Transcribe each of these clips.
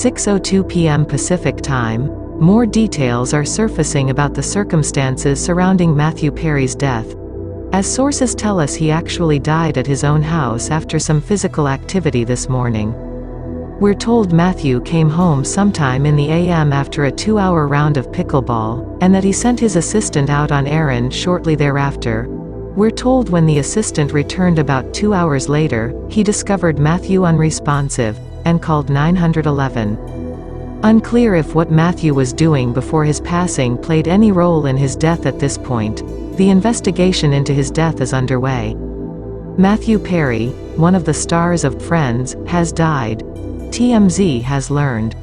6:02 p.m. Pacific Time, more details are surfacing about the circumstances surrounding Matthew Perry's death. As sources tell us, he actually died at his own house after some physical activity this morning. We're told Matthew came home sometime in the AM after a 2-hour round of pickleball, and that he sent his assistant out on errand shortly thereafter. We're told when the assistant returned about 2 hours later, he discovered Matthew unresponsive, and called 911. Unclear if what Matthew was doing before his passing played any role in his death at this point. The investigation into his death is underway. Matthew Perry, one of the stars of Friends, has died. TMZ has learned.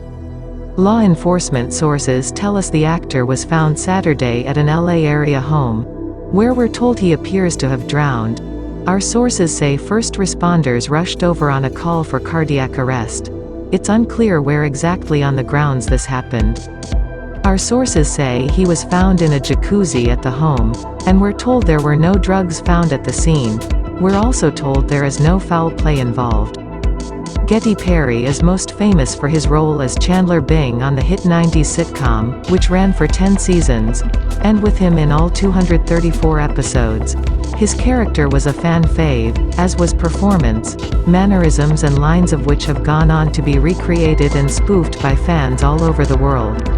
Law enforcement sources tell us the actor was found Saturday at an LA area home, where we're told he appears to have drowned. Our sources say first responders rushed over on a call for cardiac arrest. It's unclear where exactly on the grounds this happened. Our sources say he was found in a jacuzzi at the home, and we're told there were no drugs found at the scene. We're also told there is no foul play involved. Getty Perry is most famous for his role as Chandler Bing on the hit 90s sitcom, which ran for 10 seasons, and with him in all 234 episodes. His character was a fan fave, as was performance, mannerisms and lines of which have gone on to be recreated and spoofed by fans all over the world.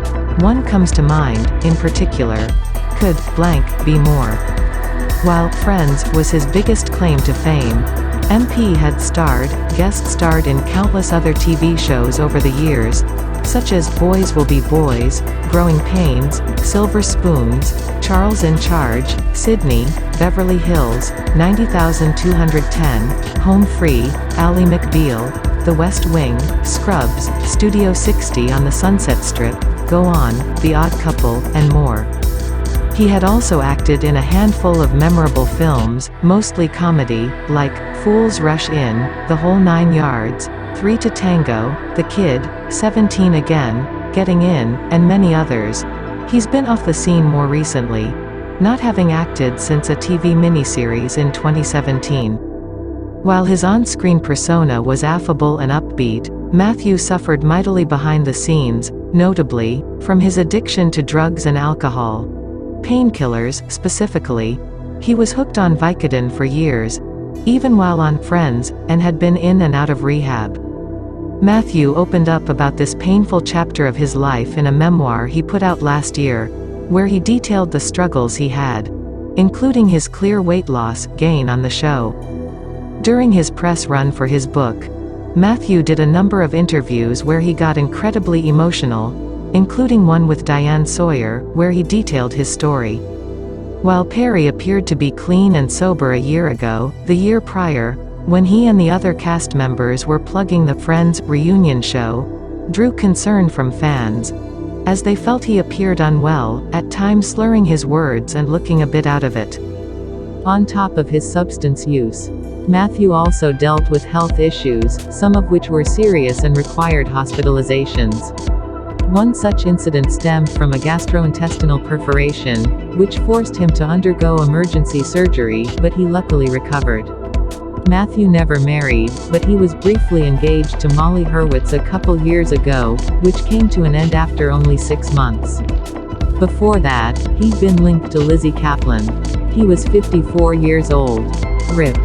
One comes to mind, in particular. Could blank be more? While Friends was his biggest claim to fame, MP had guest starred in countless other TV shows over the years, such as Boys Will Be Boys, Growing Pains, Silver Spoons, Charles in Charge, Sydney, Beverly Hills, 90,210, Home Free, Ally McBeal, The West Wing, Scrubs, Studio 60 on the Sunset Strip, Go On, The Odd Couple, and more. He had also acted in a handful of memorable films, mostly comedy, like Fools Rush In, The Whole Nine Yards, 3 to Tango, The Kid, 17 Again, Getting In, and many others. He's been off the scene more recently, not having acted since a TV miniseries in 2017. While his on-screen persona was affable and upbeat, Matthew suffered mightily behind the scenes, notably, from his addiction to drugs and alcohol. Painkillers, specifically. He was hooked on Vicodin for years, even while on Friends, and had been in and out of rehab. Matthew opened up about this painful chapter of his life in a memoir he put out last year, where he detailed the struggles he had, including his clear weight loss gain on the show. During his press run for his book, Matthew did a number of interviews where he got incredibly emotional, including one with Diane Sawyer, where he detailed his story. While Perry appeared to be clean and sober a year ago, the year prior, when he and the other cast members were plugging the Friends reunion show, drew concern from fans, as they felt he appeared unwell, at times slurring his words and looking a bit out of it. On top of his substance use, Matthew also dealt with health issues, some of which were serious and required hospitalizations. One such incident stemmed from a gastrointestinal perforation, which forced him to undergo emergency surgery, but he luckily recovered. Matthew never married, but he was briefly engaged to Molly Hurwitz a couple years ago, which came to an end after only 6 months. Before that, he'd been linked to Lizzie Kaplan. He was 54 years old. RIP.